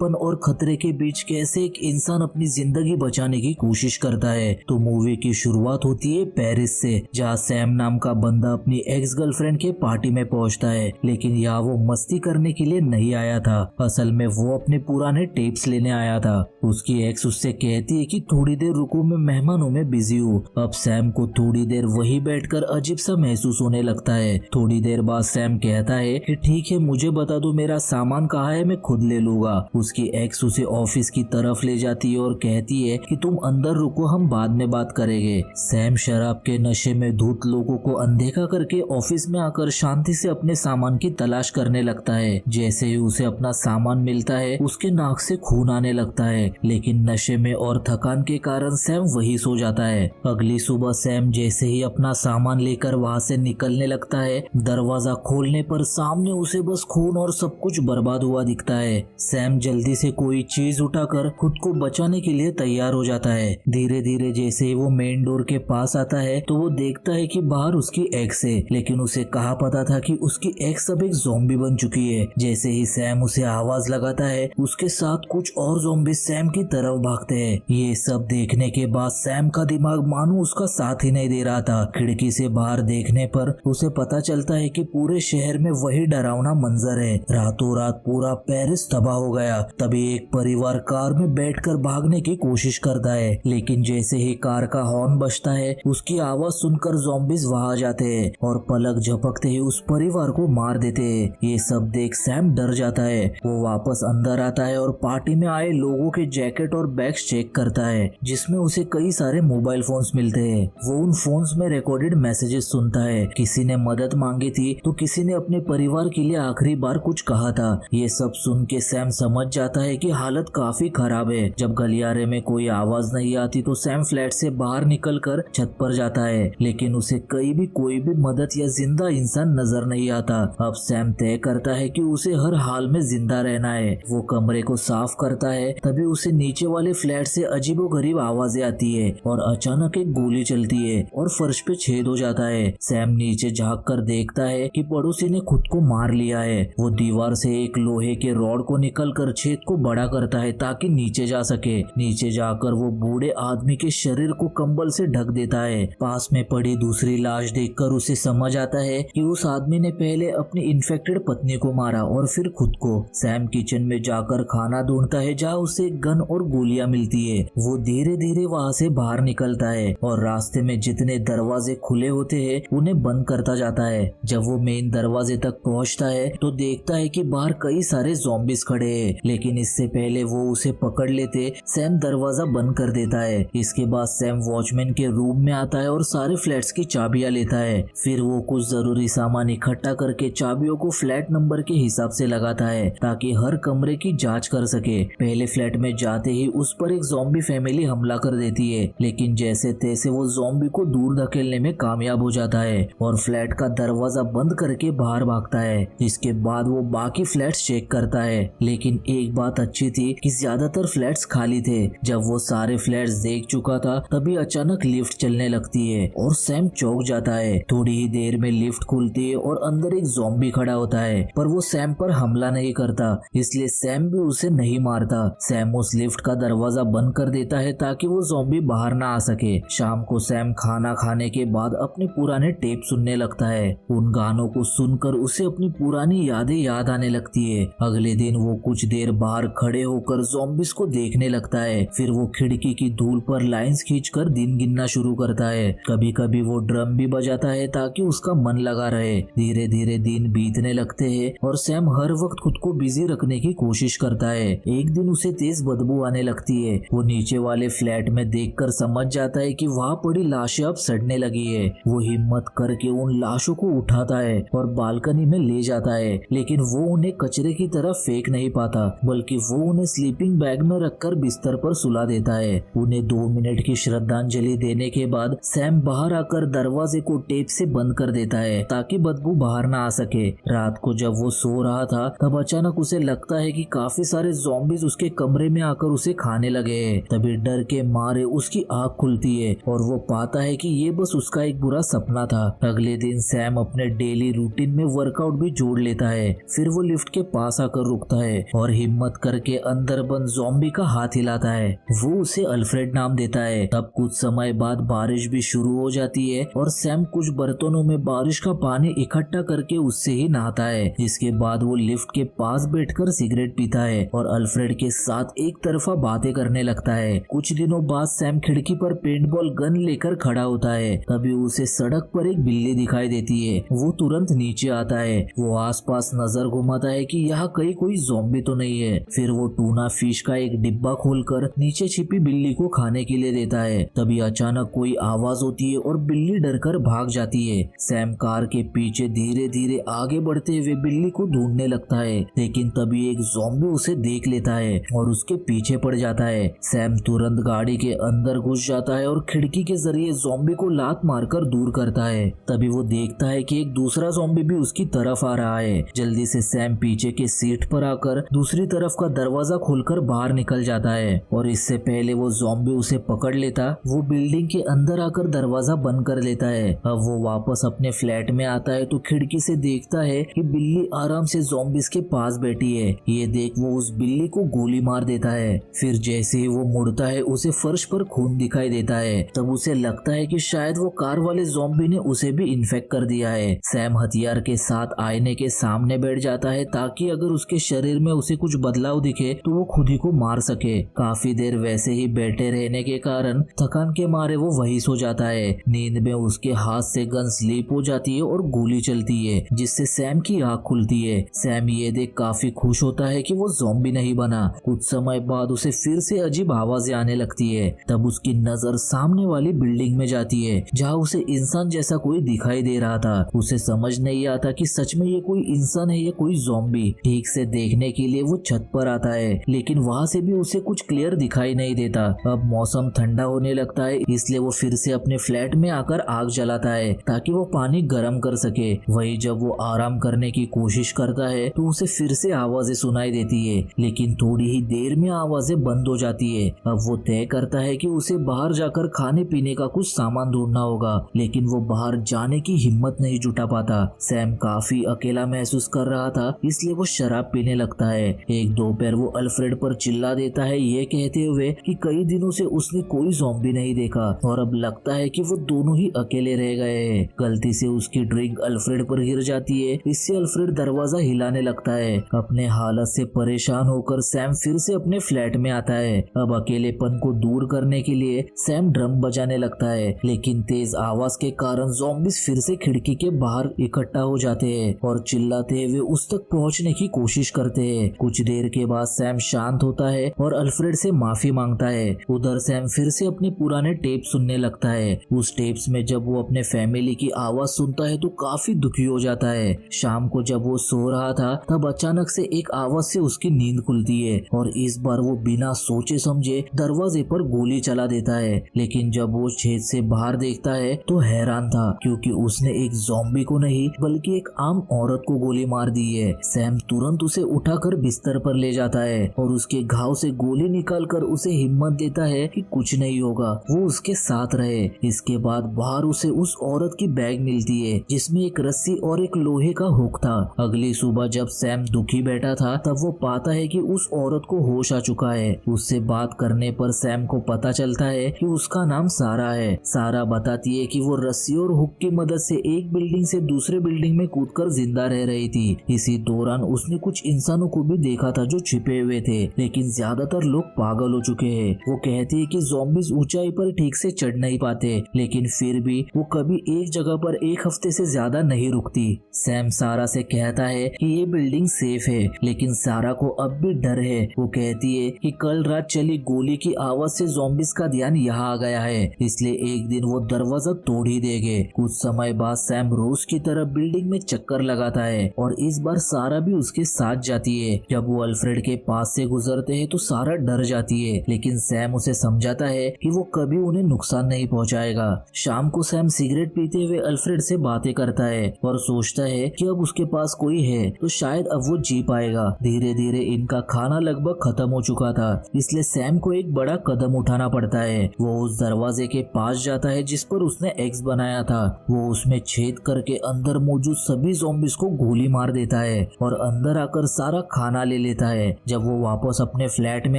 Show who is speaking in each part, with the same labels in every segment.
Speaker 1: बचपन और खतरे के बीच कैसे एक इंसान अपनी जिंदगी बचाने की कोशिश करता है। तो मूवी की शुरुआत होती है पेरिस से, जहाँ सैम नाम का बंदा अपनी एक्स गर्लफ्रेंड के पार्टी में पहुंचता है, लेकिन यहाँ वो मस्ती करने के लिए नहीं आया था। असल में वो अपने पुराने टेप्स लेने आया था। उसकी एक्स उससे कहती है कि थोड़ी देर रुको, मैं मेहमानों में बिजी हूँ। अब सैम को थोड़ी देर वही बैठकर अजीब सा महसूस होने लगता है। थोड़ी देर बाद सैम कहता है कि ठीक है, मुझे बता दो मेरा सामान कहाँ है, मैं खुद ले लूंगा। उसकी एक्स उसे ऑफिस की तरफ ले जाती है और कहती है कि तुम अंदर रुको, हम बाद में बात करेंगे। सैम शराब के नशे में धुत लोगों को अनदेखा करके ऑफिस में आकर शांति से अपने सामान की तलाश करने लगता है। जैसे ही उसे अपना सामान मिलता है, उसके नाक से खून आने लगता है, लेकिन नशे में और थकान के कारण सैम वही सो जाता है। अगली सुबह सैम जैसे ही अपना सामान लेकर वहाँ से निकलने लगता है, दरवाजा खोलने पर सामने उसे बस खून और सब कुछ बर्बाद हुआ दिखता है। सैम जल्दी से कोई चीज उठाकर खुद को बचाने के लिए तैयार हो जाता है। धीरे धीरे जैसे ही वो मेन डोर के पास आता है तो वो देखता है कि बाहर उसकी एक्स है, लेकिन उसे कहाँ पता था कि उसकी एक्स अब एक ज़ॉम्बी बन चुकी है। जैसे ही सैम उसे आवाज लगाता है, उसके साथ कुछ और ज़ॉम्बी सैम की तरफ भागते हैं। ये सब देखने के बाद सैम का दिमाग मानो उसका साथ ही नहीं दे रहा था। खिड़की से बाहर देखने पर उसे पता चलता है कि पूरे शहर में वही डरावना मंजर है। रातों रात पूरा पेरिस तबाह हो गया। तभी एक परिवार कार में बैठकर भागने की कोशिश करता है, लेकिन जैसे ही कार का हॉर्न बजता है, उसकी आवाज सुनकर ज़ॉम्बीज वहां जाते हैं और पलक झपकते ही उस परिवार को मार देते हैं। ये सब देख सैम डर जाता है। वो वापस अंदर आता है और पार्टी में आए लोगों के जैकेट और बैग्स चेक करता है, जिसमें उसे कई सारे मोबाइल फोन्स मिलते हैं। वो उन फोन्स में रिकॉर्डेड मैसेजेस सुनता है। किसी ने मदद मांगी थी तो किसी ने अपने परिवार के लिए आखिरी बार कुछ कहा था। ये सब सुन के सैम समझ जाता है कि हालत काफी खराब है। जब गलियारे में कोई आवाज नहीं आती तो सैम फ्लैट से बाहर निकलकर छत पर जाता है, लेकिन उसे कहीं भी कोई भी मदद या जिंदा इंसान नजर नहीं आता। अब सैम तय करता है कि उसे हर हाल में जिंदा रहना है। वो कमरे को साफ करता है, तभी उसे नीचे वाले फ्लैट से अजीबोगरीब आवाजें आती है और अचानक एक गोली चलती है और फर्श पे छेद हो जाता है। सैम नीचे झाँक कर देखता है कि पड़ोसी ने खुद को मार लिया है। वो दीवार से एक लोहे के रॉड को निकलकर छेद को बड़ा करता है ताकि नीचे जा सके। नीचे जाकर वो बूढ़े आदमी के शरीर को कंबल से ढक देता है। पास में पड़ी दूसरी लाश देखकर उसे समझ आता है कि उस आदमी ने पहले अपनी इन्फेक्टेड पत्नी को मारा और फिर खुद को। सैम किचन में जाकर खाना ढूंढता है, जहाँ उसे गन और गोलियां मिलती है। वो धीरे धीरे वहाँ से बाहर निकलता है और रास्ते में जितने दरवाजे खुले होते हैं उन्हें बंद करता जाता है। जब वो मेन दरवाजे तक पहुँचता है तो देखता है कि बाहर कई सारे ज़ॉम्बीज खड़े हैं, लेकिन इससे पहले वो उसे पकड़ लेते सैम दरवाजा बंद कर देता है। इसके बाद सैम वॉचमैन के रूम में आता है और सारे फ्लैट्स की चाबियां लेता है। फिर वो कुछ जरूरी सामान इकट्ठा करके चाबियों को फ्लैट नंबर के हिसाब से लगाता है ताकि हर कमरे की जांच कर सके। पहले फ्लैट में जाते ही उस पर एक ज़ॉम्बी फैमिली हमला कर देती है, लेकिन जैसे तैसे वो ज़ॉम्बी को दूर धकेलने में कामयाब हो जाता है और फ्लैट का दरवाजा बंद करके बाहर भागता है। इसके बाद वो बाकी फ्लैट्स चेक करता है, लेकिन एक बात अच्छी थी कि ज्यादातर फ्लैट्स खाली थे। जब वो सारे फ्लैट्स देख चुका था तभी अचानक लिफ्ट चलने लगती है और सैम चौंक जाता है। थोड़ी ही देर में लिफ्ट खुलती है और अंदर एक ज़ॉम्बी खड़ा होता है, पर वो सैम पर हमला नहीं करता, इसलिए सैम भी उसे नहीं मारता। सैम उस लिफ्ट का दरवाजा बंद कर देता है ताकि वो ज़ॉम्बी बाहर ना आ सके। शाम को सैम खाना खाने के बाद अपने पुराने टेप सुनने लगता है। उन गानों को सुनकर उसे अपनी पुरानी यादें याद आने लगती है। अगले दिन वो कुछ देर बाहर खड़े होकर ज़ॉम्बीज को देखने लगता है। फिर वो खिड़की की धूल पर लाइंस खींचकर दिन गिनना शुरू करता है। कभी कभी वो ड्रम भी बजाता है ताकि उसका मन लगा रहे। धीरे धीरे दिन बीतने लगते हैं और सैम हर वक्त खुद को बिजी रखने की कोशिश करता है। एक दिन उसे तेज बदबू आने लगती है। वो नीचे वाले फ्लैट में देखकर समझ जाता है कि वहाँ पड़ी लाशें अब सड़ने लगी है। वो हिम्मत करके उन लाशों को उठाता है और बालकनी में ले जाता है, लेकिन वो उन्हें कचरे की तरफ फेंक नहीं पाता, बल्कि वो उन्हें स्लीपिंग बैग में रखकर बिस्तर पर सुला देता है। उन्हें 2 मिनट की श्रद्धांजलि देने के बाद सैम बाहर आकर दरवाजे को टेप से बंद कर देता है ताकि बदबू बाहर ना आ सके। रात को जब वो सो रहा था तब अचानक उसे लगता है कि काफी सारे ज़ॉम्बीज उसके कमरे में आकर उसे खाने लगे हैं। तभी डर के मारे उसकी आँख खुलती है और वो पाता है कि ये बस उसका एक बुरा सपना था। अगले दिन सैम अपने डेली रूटीन में वर्कआउट भी जोड़ लेता है। फिर वो लिफ्ट के पास आकर रुकता है और हिम्मत करके अंदर बंद ज़ॉम्बी का हाथ हिलाता है। वो उसे अल्फ्रेड नाम देता है। तब कुछ समय बाद बारिश भी शुरू हो जाती है और सैम कुछ बर्तनों में बारिश का पानी इकट्ठा करके उससे ही नहाता है। इसके बाद वो लिफ्ट के पास बैठकर सिगरेट पीता है और अल्फ्रेड के साथ एक तरफा बातें करने लगता है। कुछ दिनों बाद सैम खिड़की पर पेंटबॉल गन लेकर खड़ा होता है। तभी उसे सड़क पर एक बिल्ली दिखाई देती है। वो तुरंत नीचे आता है। वो आसपास नजर घुमाता है कि यहाँ कहीं कोई ज़ॉम्बी तो नहीं है। फिर वो टूना फिश का एक डिब्बा खोलकर नीचे छिपी बिल्ली को खाने के लिए देता है। तभी अचानक कोई आवाज होती है और बिल्ली डरकर भाग जाती है। सैम कार के पीछे धीरे धीरे आगे बढ़ते हुए बिल्ली को ढूंढने लगता है, लेकिन तभी एक ज़ॉम्बी उसे देख लेता है और उसके पीछे पड़ जाता है। सैम तुरंत गाड़ी के अंदर घुस जाता है और खिड़की के जरिए ज़ॉम्बी को लात मारकर दूर करता है। तभी वो देखता है कि एक दूसरा ज़ॉम्बी भी उसकी तरफ आ रहा है। जल्दी से सैम पीछे के सीट पर आकर दूसरी तरफ का दरवाजा खोलकर बाहर निकल जाता है और इससे पहले वो ज़ॉम्बी उसे पकड़ लेता, वो बिल्डिंग के अंदर आकर दरवाजा बंद कर लेता है। अब वो वापस अपने फ्लैट में आता है तो खिड़की से देखता है कि बिल्ली आराम से ज़ॉम्बीज के पास बैठी है। ये देख वो उस बिल्ली को गोली मार देता है। फिर जैसे ही वो मुड़ता है उसे फर्श पर खून दिखाई देता है। तब उसे लगता है कि शायद वो कार वाले ज़ॉम्बी ने उसे भी इन्फेक्ट कर दिया है। सैम हथियार के साथ आईने के सामने बैठ जाता है ताकि अगर उसके शरीर में उसे कुछ बदलाव दिखे तो वो खुद ही को मार सके। काफी देर वैसे ही बैठे रहने के कारण थकान के मारे वो वहीं सो जाता है। नींद में उसके हाथ से गन स्लिप हो जाती है और गोली चलती है, जिससे सैम की आंख खुलती है। सैम ये देख काफी खुश होता है कि वो ज़ॉम्बी नहीं बना। कुछ समय बाद उसे फिर से अजीब आवाजें आने लगती है। तब उसकी नजर सामने वाली बिल्डिंग में जाती है जहाँ उसे इंसान जैसा कोई दिखाई दे रहा था। उसे समझ नहीं आता कि सच में ये कोई इंसान है या कोई ज़ॉम्बी। ठीक से देखने के लिए वो छत पर आता है, लेकिन वहाँ से भी उसे कुछ क्लियर दिखाई नहीं देता। अब मौसम ठंडा होने लगता है, इसलिए वो फिर से अपने फ्लैट में आकर आग जलाता है ताकि वो पानी गर्म कर सके। वही जब वो आराम करने की कोशिश करता है तो उसे फिर से आवाजें सुनाई देती है, लेकिन थोड़ी ही देर में आवाजें बंद हो जाती है। अब वो तय करता है कि उसे बाहर जाकर खाने पीने का कुछ सामान ढूंढना होगा, लेकिन वो बाहर जाने की हिम्मत नहीं जुटा पाता। सैम काफी अकेला महसूस कर रहा था, इसलिए वो शराब पीने लगता है। एक दोपहर वो अल्फ्रेड पर चिल्ला देता है, ये कहते हुए कि कई दिनों से उसने कोई ज़ॉम्बी नहीं देखा और अब लगता है कि वो दोनों ही अकेले रह गए हैं। गलती से उसकी ड्रिंक अल्फ्रेड पर गिर जाती है, इससे अल्फ्रेड दरवाजा हिलाने लगता है। अपने हालत से परेशान होकर सैम फिर से अपने फ्लैट में आता है। अब अकेलेपन को दूर करने के लिए सैम ड्रम बजाने लगता है, लेकिन तेज आवाज के कारण ज़ॉम्बीज फिर से खिड़की के बाहर इकट्ठा हो जाते हैं और चिल्लाते हुए उस तक पहुंचने की कोशिश करते हैं। कुछ देर के बाद सैम शांत होता है और अल्फ्रेड से माफी मांगता है। उधर सैम फिर से अपने पुराने टेप सुनने लगता है। उस टेप्स में जब वो अपने फैमिली की आवाज सुनता है तो काफी दुखी हो जाता है। शाम को जब वो सो रहा था तब अचानक से एक आवाज से उसकी नींद खुलती है और इस बार वो बिना सोचे समझे दरवाजे पर गोली चला देता है। लेकिन जब वो छेद से बाहर देखता है तो हैरान था, क्योंकि उसने एक ज़ॉम्बी को नहीं बल्कि एक आम औरत को गोली मार दी है। सैम तुरंत उसे उठाकर बिस्तर पर ले जाता है और उसके घाव से गोली निकालकर उसे हिम्मत देता है कि कुछ नहीं होगा, वो उसके साथ रहे। इसके बाद बाहर उसे उस औरत की बैग मिलती है जिसमें एक रस्सी और एक लोहे का हुक था। अगली सुबह जब सैम दुखी बैठा था तब वो पाता है कि उस औरत को होश आ चुका है। उससे बात करने पर सैम को पता चलता है कि उसका नाम सारा है। सारा बताती है कि वो रस्सी और हुक की मदद से एक बिल्डिंग से दूसरे बिल्डिंग में कूदकर जिंदा रह रही थी। इसी दौरान उसने कुछ इंसानों को भी देखा था जो छिपे हुए थे, लेकिन ज्यादातर लोग पागल हो चुके हैं। वो कहती है कि ज़ॉम्बीज ऊंचाई पर ठीक से चढ़ नहीं पाते, लेकिन फिर भी वो कभी एक जगह पर एक हफ्ते से ज्यादा नहीं रुकती। सैम सारा से कहता है कि ये बिल्डिंग सेफ है, लेकिन सारा को अब भी डर है। वो कहती है कि कल रात चली गोली की आवाज से ज़ॉम्बीज का ध्यान यहाँ आ गया है, इसलिए एक दिन वो दरवाजा तोड़ ही देंगे। कुछ समय बाद सैम रोज की तरह बिल्डिंग में चक्कर लगाता है और इस बार सारा भी उसके साथ जाती है। जब वो अल्फ्रेड के पास से गुजरते हैं तो सारा डर जाती है, लेकिन सैम उसे समझाता है कि वो कभी उन्हें नुकसान नहीं पहुंचाएगा। शाम को सैम सिगरेट पीते हुए अल्फ्रेड से बातें करता है और सोचता है कि अब उसके पास कोई है तो शायद अब वो जी पाएगा। धीरे धीरे इनका खाना लगभग खत्म हो चुका था, इसलिए सैम को एक बड़ा कदम उठाना पड़ता है। वो उस दरवाजे के पास जाता है जिस पर उसने एक्स बनाया था। वो उसमें छेद करके अंदर मौजूद सभी ज़ॉम्बीज को गोली मार देता है और अंदर आकर सारा खाना ले लेता है। जब वो वापस अपने फ्लैट में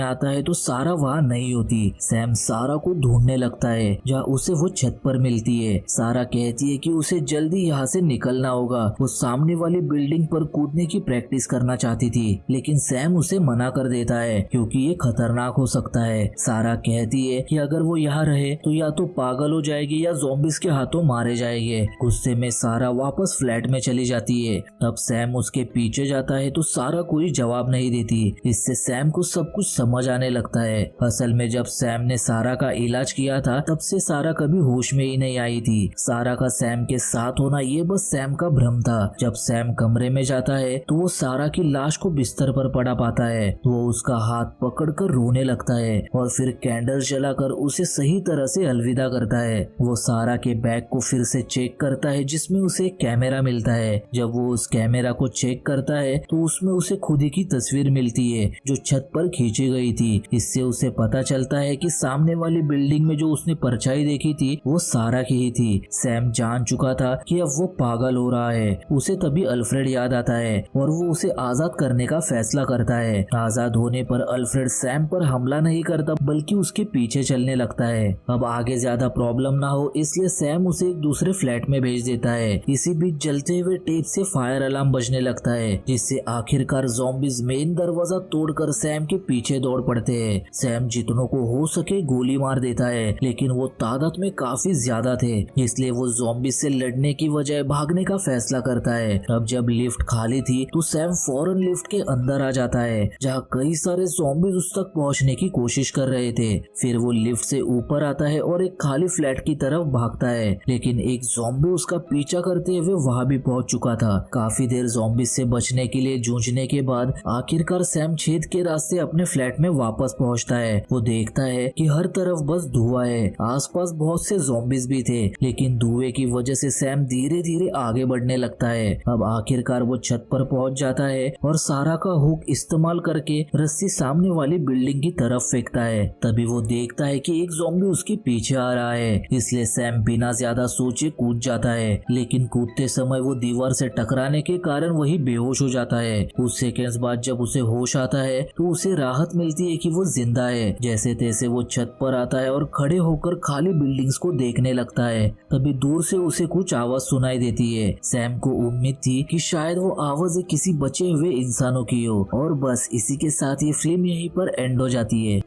Speaker 1: आता है तो सारा वहाँ नहीं होती। सैम सारा को ढूंढने लगता है, जहाँ उसे वो छत पर मिलती है। सारा कहती है कि उसे जल्दी यहाँ से निकलना होगा। वो सामने वाली बिल्डिंग पर कूदने की प्रैक्टिस करना चाहती थी, लेकिन सैम उसे मना कर देता है क्योंकि ये खतरनाक हो सकता है। सारा कहती है कि अगर वो यहाँ रहे तो या तो पागल हो जाएगी या ज़ॉम्बीज़ के हाथों मारे जाएंगे। गुस्से में सारा वापस फ्लैट में चली जाती है। तब सैम उसके पीछे जाता है तो सारा कोई जवाब नहीं देती। इससे सैम को सब कुछ समझ आने लगता है। असल में जब सैम ने सारा का इलाज किया था तब से सारा कभी होश में ही नहीं आई थी। सारा का सैम के साथ होना ये बस सैम का भ्रम था। जब सैम कमरे में जाता है तो वो सारा की लाश को बिस्तर पर पड़ा पाता है। वो उसका हाथ पकड़कर रोने लगता है और फिर कैंडल जलाकर उसे सही तरह से अलविदा करता है। वो सारा के बैग को फिर से चेक करता है जिसमें उसे एक कैमरा मिलता है। जब वो उस कैमरा को चेक करता है तो उसमें उसे खुद ही की तस्वीर मिलती है जो छत पर खींची गई थी। इससे उसे पता चलता है कि सामने वाली बिल्डिंग में जो उसने परछाई देखी थी वो सारा की ही थी। सैम जान चुका था कि अब वो पागल हो रहा है। उसे तभी अल्फ्रेड याद आता है और वो उसे आजाद करने का फैसला करता है। आजाद होने पर अल्फ्रेड सैम पर हमला नहीं करता बल्कि उसके पीछे चलने लगता है। अब आगे ज्यादा प्रॉब्लम ना हो इसलिए सैम उसे एक दूसरे फ्लैट में भेज देता है। इसी बीच जलते हुए टेप से फायर अलार्म बजने लगता है जिससे आखिरकार ज़ॉम्बीज़ मेन दरवाजा तोड़कर सैम के पीछे दौड़ पड़ते हैं। सैम जितनों को हो सके गोली मार देता है लेकिन वो तादाद में काफी ज्यादा थे, इसलिए वो ज़ॉम्बीज़ से लड़ने की बजाय भागने का फैसला करता है। अब जब लिफ्ट खाली थी तो सैम फौरन लिफ्ट के अंदर आ जाता है जहाँ कई सारे ज़ॉम्बीज़ उस तक पहुँचने की कोशिश कर रहे थे। फिर वो लिफ्ट से ऊपर आता है और एक खाली फ्लैट की तरफ भागता है, लेकिन एक ज़ॉम्बी उसका पीछा करते हुए वहां भी पहुंच चुका था। काफी देर ज़ॉम्बीज़ से बचने के लिए जूझने के बाद आखिरकार सैम छेद के रास्ते अपने फ्लैट में वापस पहुंचता है। वो देखता है कि हर तरफ बस धुआं है। आसपास बहुत से ज़ॉम्बीज़ भी थे लेकिन धुएं की वजह से सैम धीरे धीरे आगे बढ़ने लगता है। अब आखिरकार वो छत पर पहुंच जाता है और सारा का हुक इस्तेमाल करके रस्सी सामने वाली बिल्डिंग की तरफ फेंकता है। तभी वो देखता है कि एक ज़ॉम्बी उसके पीछे आ रहा है, इसलिए सैम बिना ज्यादा सोचे कूद जाता है, लेकिन कूदते समय वो दीवार से टकराने के कारण वही बेहोश हो जाता है। कुछ सेकंड्स बाद जब उसे होश आता है तो उसे राहत मिलती है कि वो जिंदा है। जैसे तैसे वो छत पर आता है और खड़े होकर खाली बिल्डिंग्स को देखने लगता है। तभी दूर से उसे कुछ आवाज सुनाई देती है। सैम को उम्मीद थी कि शायद वो आवाज किसी बचे हुए इंसानों की हो। और बस इसी के साथ ये फिल्म यहीं पर एंड हो जाती है।